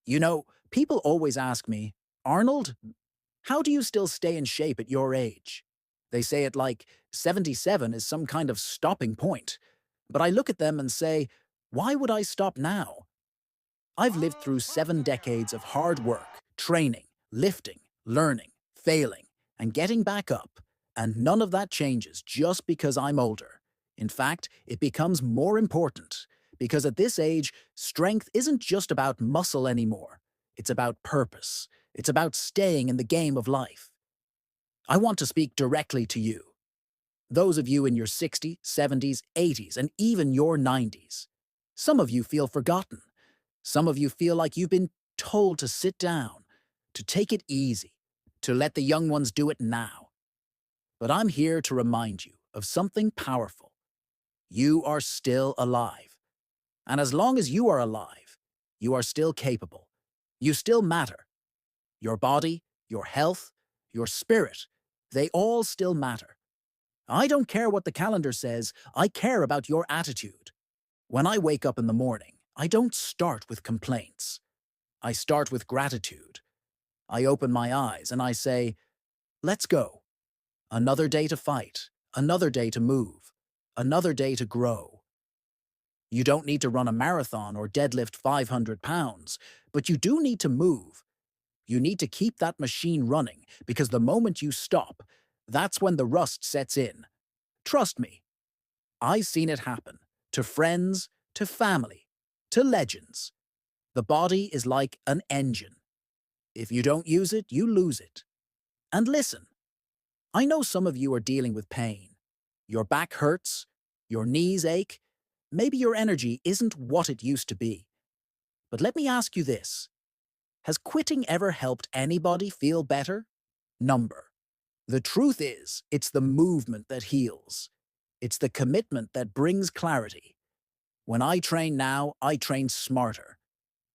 You know, people always ask me, Arnold, how do you still stay in shape at your age? They say it like 77 is some kind of stopping point. But I look at them and say, why would I stop now? I've lived through 7 decades of hard work, training, lifting, learning, failing, and getting back up. And none of that changes just because I'm older. In fact, it becomes more important because at this age, strength isn't just about muscle anymore. It's about purpose. It's about staying in the game of life. I want to speak directly to you, those of you in your 60s, 70s, 80s, and even your 90s. Some of you feel forgotten. Some of you feel like you've been told to sit down, to take it easy, to let the young ones do it now. But I'm here to remind you of something powerful. You are still alive. And as long as you are alive, you are still capable. You still matter. Your body, your health, your spirit, they all still matter. I don't care what the calendar says, I care about your attitude. When I wake up in the morning, I don't start with complaints. I start with gratitude. I open my eyes and I say, let's go. Another day to fight, another day to move, another day to grow. You don't need to run a marathon or deadlift 500 pounds, but you do need to move. You need to keep that machine running because the moment you stop, that's when the rust sets in. Trust me, I've seen it happen. To friends, to family, to legends. The body is like an engine. If you don't use it, you lose it. And listen, I know some of you are dealing with pain. Your back hurts, your knees ache, maybe your energy isn't what it used to be. But let me ask you this. Has quitting ever helped anybody feel better? Number. The truth is, it's the movement that heals. It's the commitment that brings clarity. When I train now, I train smarter.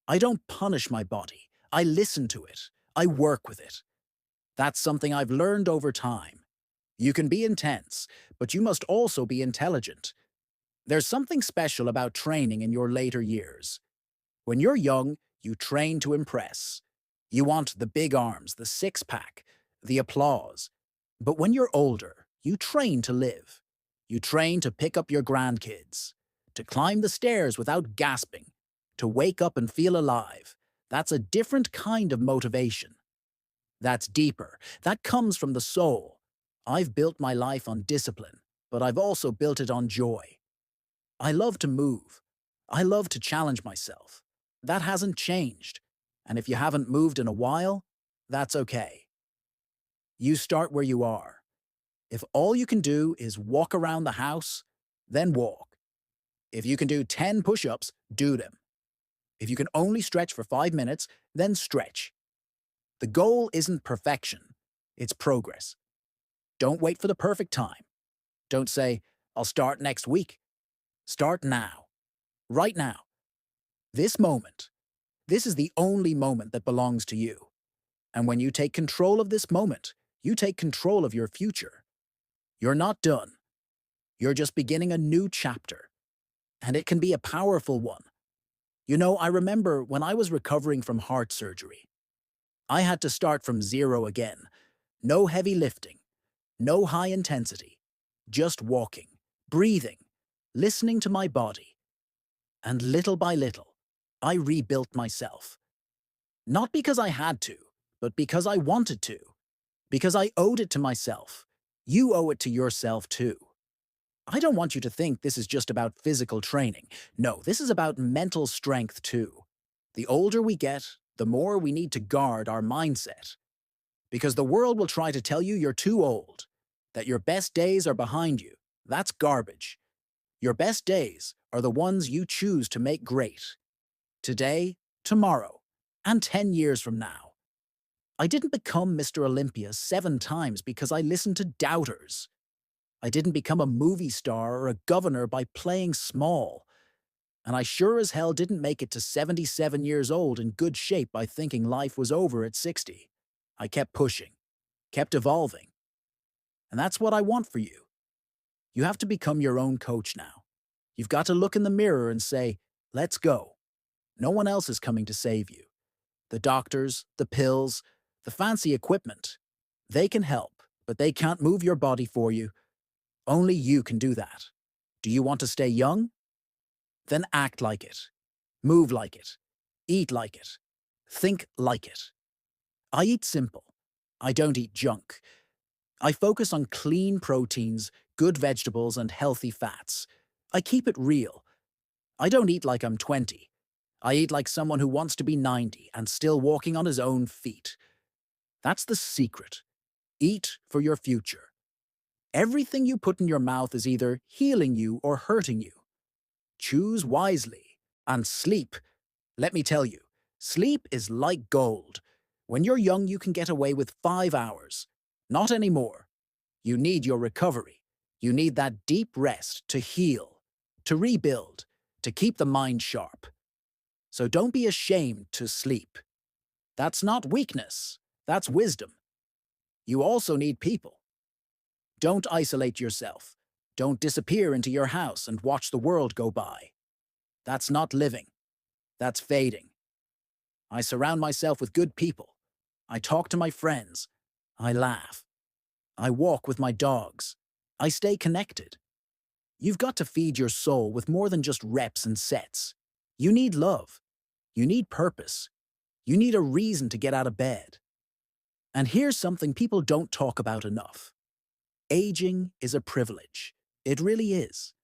I don't punish my body. I listen to it. I work with it. That's something I've learned over time. You can be intense, but you must also be intelligent. There's something special about training in your later years. When you're young, you train to impress. You want the big arms, the six-pack, the applause. But when you're older, you train to live. You train to pick up your grandkids, to climb the stairs without gasping, to wake up and feel alive. That's a different kind of motivation. That's deeper. That comes from the soul. I've built my life on discipline, but I've also built it on joy. I love to move. I love to challenge myself. That hasn't changed. And if you haven't moved in a while, that's okay. You start where you are. If all you can do is walk around the house, then walk. If you can do 10 push-ups, do them. If you can only stretch for 5 minutes, then stretch. The goal isn't perfection, it's progress. Don't wait for the perfect time. Don't say, I'll start next week. Start now. Right now. This moment. This is the only moment that belongs to you. And when you take control of this moment, you take control of your future. You're not done. You're just beginning a new chapter. And it can be a powerful one. You know, I remember when I was recovering from heart surgery, I had to start from zero again. No heavy lifting, no high intensity, just walking, breathing, listening to my body. And little by little, I rebuilt myself. Not because I had to, but because I wanted to. Because I owed it to myself. You owe it to yourself too. I don't want you to think this is just about physical training. No, this is about mental strength too. The older we get, the more we need to guard our mindset. Because the world will try to tell you you're too old, that your best days are behind you. That's garbage. Your best days are the ones you choose to make great. Today, tomorrow, and 10 years from now. I didn't become Mr. Olympia 7 times because I listened to doubters. I didn't become a movie star or a governor by playing small. And I sure as hell didn't make it to 77 years old in good shape by thinking life was over at 60. I kept pushing, kept evolving. And that's what I want for you. You have to become your own coach now. You've got to look in the mirror and say, let's go. No one else is coming to save you. The doctors, the pills, the fancy equipment. They can help, but they can't move your body for you. Only you can do that. Do you want to stay young? Then act like it. Move like it. Eat like it. Think like it. I eat simple. I don't eat junk. I focus on clean proteins, good vegetables, and healthy fats. I keep it real. I don't eat like I'm 20. I eat like someone who wants to be 90 and still walking on his own feet. That's the secret. Eat for your future. Everything you put in your mouth is either healing you or hurting you. Choose wisely. And sleep. Let me tell you, sleep is like gold. When you're young, you can get away with 5 hours. Not anymore. You need your recovery. You need that deep rest to heal, to rebuild, to keep the mind sharp. So don't be ashamed to sleep. That's not weakness. That's wisdom. You also need people. Don't isolate yourself. Don't disappear into your house and watch the world go by. That's not living. That's fading. I surround myself with good people. I talk to my friends. I laugh. I walk with my dogs. I stay connected. You've got to feed your soul with more than just reps and sets. You need love. You need purpose. You need a reason to get out of bed. And here's something people don't talk about enough. Aging is a privilege. It really is.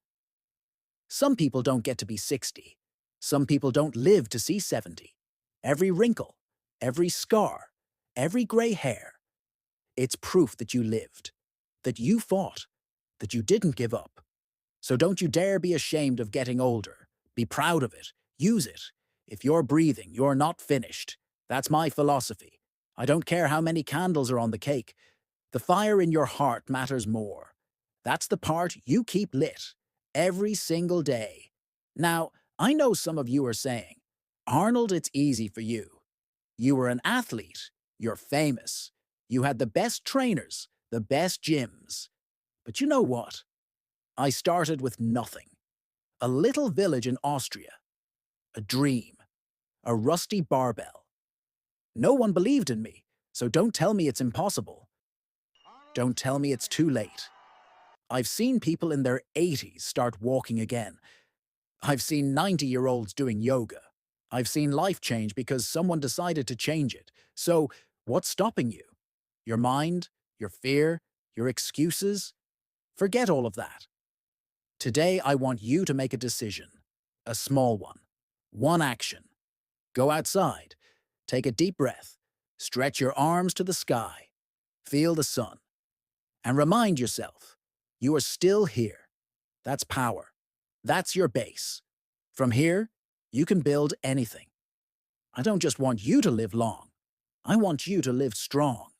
Some people don't get to be 60. Some people don't live to see 70. Every wrinkle, every scar, every gray hair, it's proof that you lived, that you fought, that you didn't give up. So don't you dare be ashamed of getting older. Be proud of it. Use it. If you're breathing, you're not finished. That's my philosophy. I don't care how many candles are on the cake. The fire in your heart matters more. That's the part you keep lit every single day. Now, I know some of you are saying, Arnold, it's easy for you. You were an athlete. You're famous. You had the best trainers, the best gyms. But you know what? I started with nothing. A little village in Austria. A dream. A rusty barbell. No one believed in me, so don't tell me it's impossible. Don't tell me it's too late. I've seen people in their 80s start walking again. I've seen 90-year-olds doing yoga. I've seen life change because someone decided to change it. So, what's stopping you? Your mind? Your fear? Your excuses? Forget all of that. Today, I want you to make a decision. A small one. One action. Go outside. Take a deep breath. Stretch your arms to the sky. Feel the sun. And remind yourself, you are still here. That's power. That's your base. From here, you can build anything. I don't just want you to live long. I want you to live strong.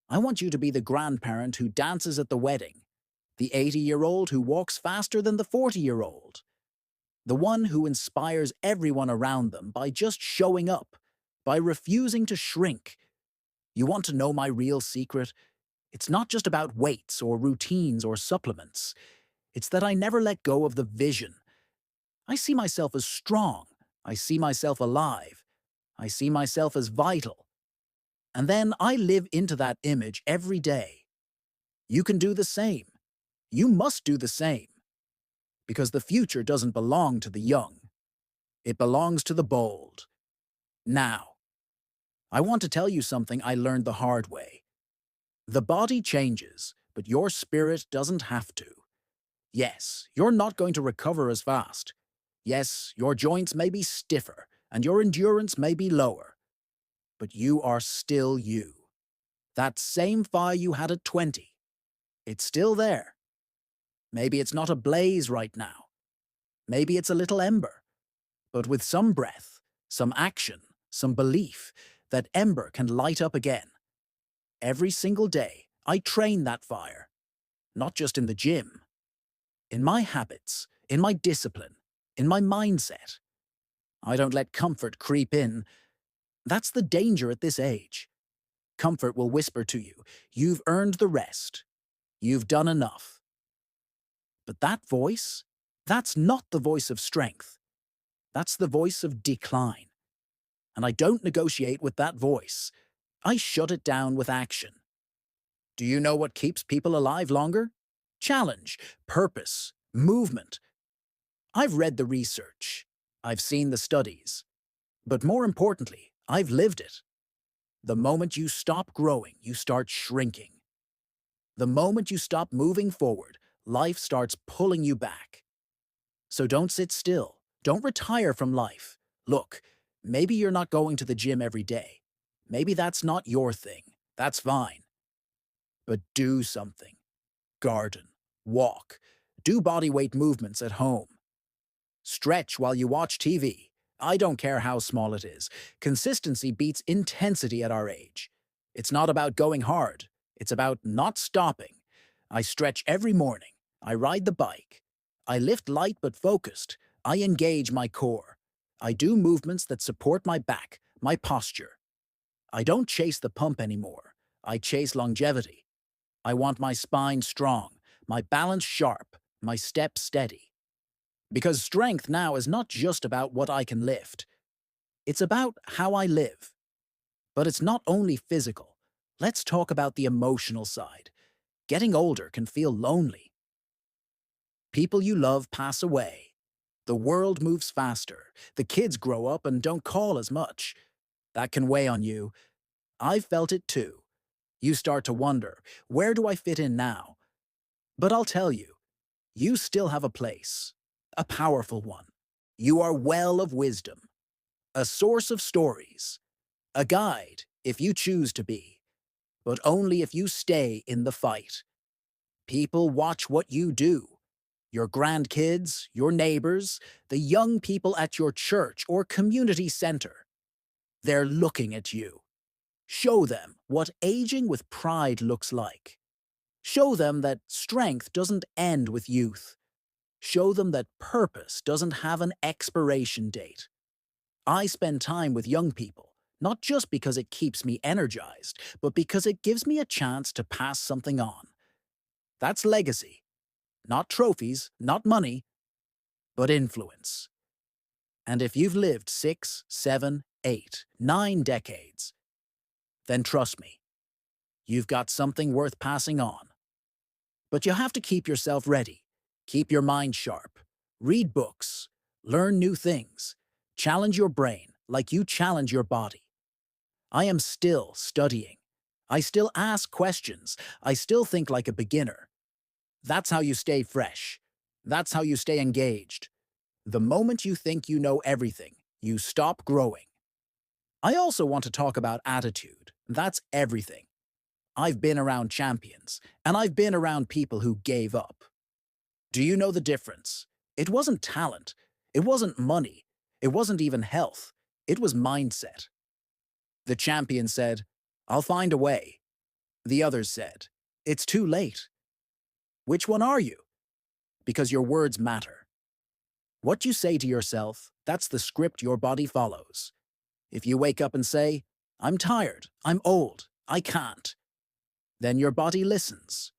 I want you to be the grandparent who dances at the wedding, the 80-year-old who walks faster than the 40-year-old, the one who inspires everyone around them by just showing up, by refusing to shrink. You want to know my real secret? It's not just about weights or routines or supplements. It's that I never let go of the vision. I see myself as strong. I see myself alive. I see myself as vital. And then I live into that image every day. You can do the same. You must do the same. Because the future doesn't belong to the young. It belongs to the bold. Now, I want to tell you something I learned the hard way. The body changes, but your spirit doesn't have to. Yes, you're not going to recover as fast. Yes, your joints may be stiffer, and your endurance may be lower. But you are still you. That same fire you had at 20. It's still there. Maybe it's not ablaze right now. Maybe it's a little ember. But with some breath, some action, some belief, that ember can light up again. Every single day, I train that fire. Not just in the gym. In my habits, in my discipline, in my mindset. I don't let comfort creep in. That's the danger at this age. Comfort will whisper to you, you've earned the rest. You've done enough. But that voice, that's not the voice of strength. That's the voice of decline. And I don't negotiate with that voice. I shut it down with action. Do you know what keeps people alive longer? Challenge, purpose, movement. I've read the research. I've seen the studies. But more importantly, I've lived it. The moment you stop growing, you start shrinking. The moment you stop moving forward, life starts pulling you back. So don't sit still. Don't retire from life. Look, maybe you're not going to the gym every day. Maybe that's not your thing. That's fine. But do something. Garden. Walk. Do bodyweight movements at home. Stretch while you watch TV. I don't care how small it is. Consistency beats intensity at our age. It's not about going hard. It's about not stopping. I stretch every morning. I ride the bike. I lift light but focused. I engage my core. I do movements that support my back, my posture. I don't chase the pump anymore. I chase longevity. I want my spine strong, my balance sharp, my step steady. Because strength now is not just about what I can lift. It's about how I live. But it's not only physical. Let's talk about the emotional side. Getting older can feel lonely. People you love pass away. The world moves faster. The kids grow up and don't call as much. That can weigh on you. I've felt it too. You start to wonder, where do I fit in now? But I'll tell you, you still have a place. A powerful one. You are well of wisdom. A source of stories. A guide, if you choose to be. But only if you stay in the fight. People watch what you do. Your grandkids, your neighbors, the young people at your church or community center. They're looking at you. Show them what aging with pride looks like. Show them that strength doesn't end with youth. Show them that purpose doesn't have an expiration date. I spend time with young people, not just because it keeps me energized, but because it gives me a chance to pass something on. That's legacy. Not trophies, not money, but influence. And if you've lived 6, 7, 8, 9 decades, then trust me, you've got something worth passing on. But you have to keep yourself ready. Keep your mind sharp. Read books. Learn new things. Challenge your brain like you challenge your body. I am still studying. I still ask questions. I still think like a beginner. That's how you stay fresh. That's how you stay engaged. The moment you think you know everything, you stop growing. I also want to talk about attitude. That's everything. I've been around champions, and I've been around people who gave up. Do you know the difference? It wasn't talent. It wasn't money. It wasn't even health. It was mindset. The champion said, "I'll find a way." The others said, "It's too late." Which one are you? Because your words matter. What you say to yourself, that's the script your body follows. If you wake up and say, "I'm tired, I'm old, I can't," then your body listens.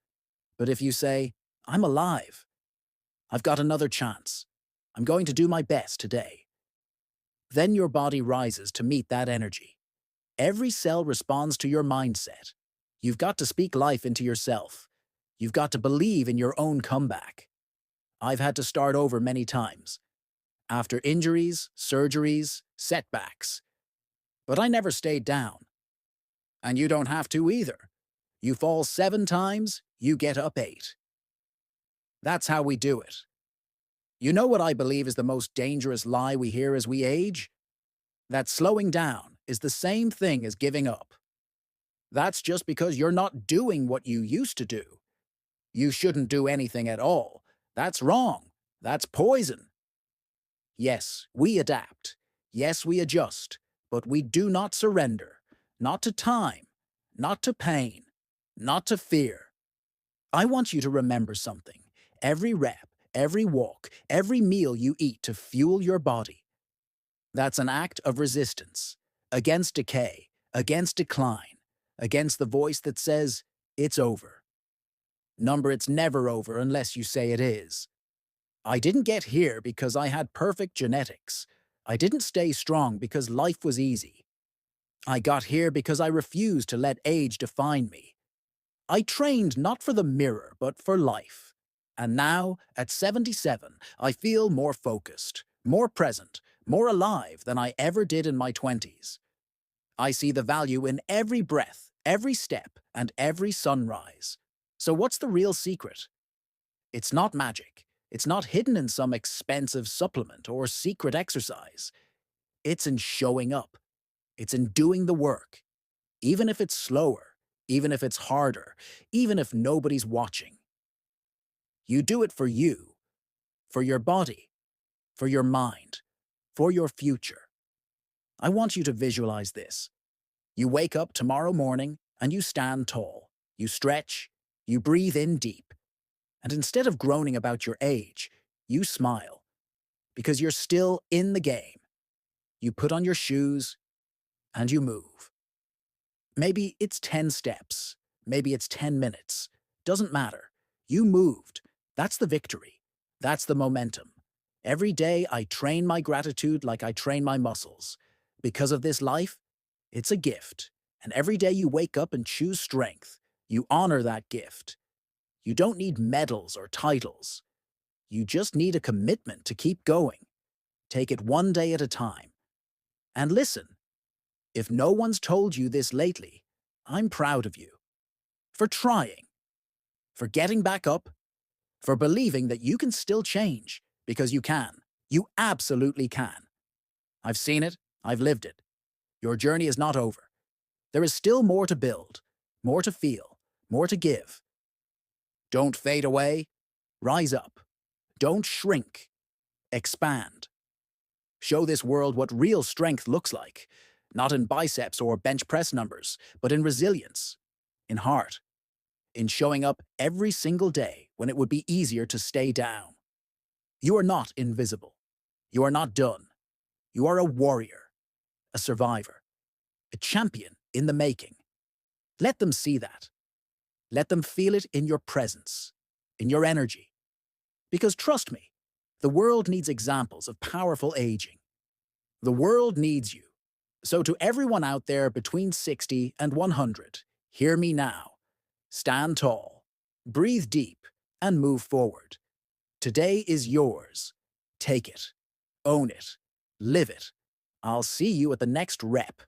But if you say, "I'm alive, I've got another chance, I'm going to do my best today," then your body rises to meet that energy. Every cell responds to your mindset. You've got to speak life into yourself. You've got to believe in your own comeback. I've had to start over many times. After injuries, surgeries, setbacks. But I never stayed down. And you don't have to either. You fall 7 times, you get up 8. That's how we do it. You know what I believe is the most dangerous lie we hear as we age? That slowing down is the same thing as giving up. That's just because you're not doing what you used to do. You shouldn't do anything at all. That's wrong. That's poison. Yes, we adapt. Yes, we adjust. But we do not surrender. Not to time. Not to pain. Not to fear. I want you to remember something. Every rep, every walk, every meal you eat to fuel your body. That's an act of resistance. Against decay. Against decline. Against the voice that says, "It's over." It's never over unless you say it is. I didn't get here because I had perfect genetics. I didn't stay strong because life was easy. I got here because I refused to let age define me. I trained not for the mirror, but for life. And now, at 77, I feel more focused, more present, more alive than I ever did in my 20s. I see the value in every breath, every step, and every sunrise. So what's the real secret? It's not magic. It's not hidden in some expensive supplement or secret exercise. It's in showing up. It's in doing the work, even if it's slower, even if it's harder, even if nobody's watching. You do it for your body, for your mind, for your future. I want you to visualize this. You wake up tomorrow morning and you stand tall. You stretch, you breathe in deep, and instead of groaning about your age, you smile because you're still in the game. You put on your shoes and you move. Maybe it's 10 steps. Maybe it's 10 minutes. Doesn't matter. You moved. That's the victory. That's the momentum. Every day I train my gratitude like I train my muscles. Because of this life, it's a gift. And every day you wake up and choose strength, you honor that gift. You don't need medals or titles. You just need a commitment to keep going. Take it one day at a time. And listen, if no one's told you this lately, I'm proud of you. For trying, for getting back up, for believing that you can still change, because you can. You absolutely can. I've seen it, I've lived it. Your journey is not over. There is still more to build, more to feel, more to give. Don't fade away. Rise up. Don't shrink. Expand. Show this world what real strength looks like, not in biceps or bench press numbers, but in resilience, in heart, in showing up every single day when it would be easier to stay down. You are not invisible. You are not done. You are a warrior, a survivor, a champion in the making. Let them see that. Let them feel it in your presence, in your energy. Because trust me, the world needs examples of powerful aging. The world needs you. So to everyone out there between 60 and 100, hear me now. Stand tall, breathe deep, and move forward. Today is yours. Take it. Own it. Live it. I'll see you at the next rep.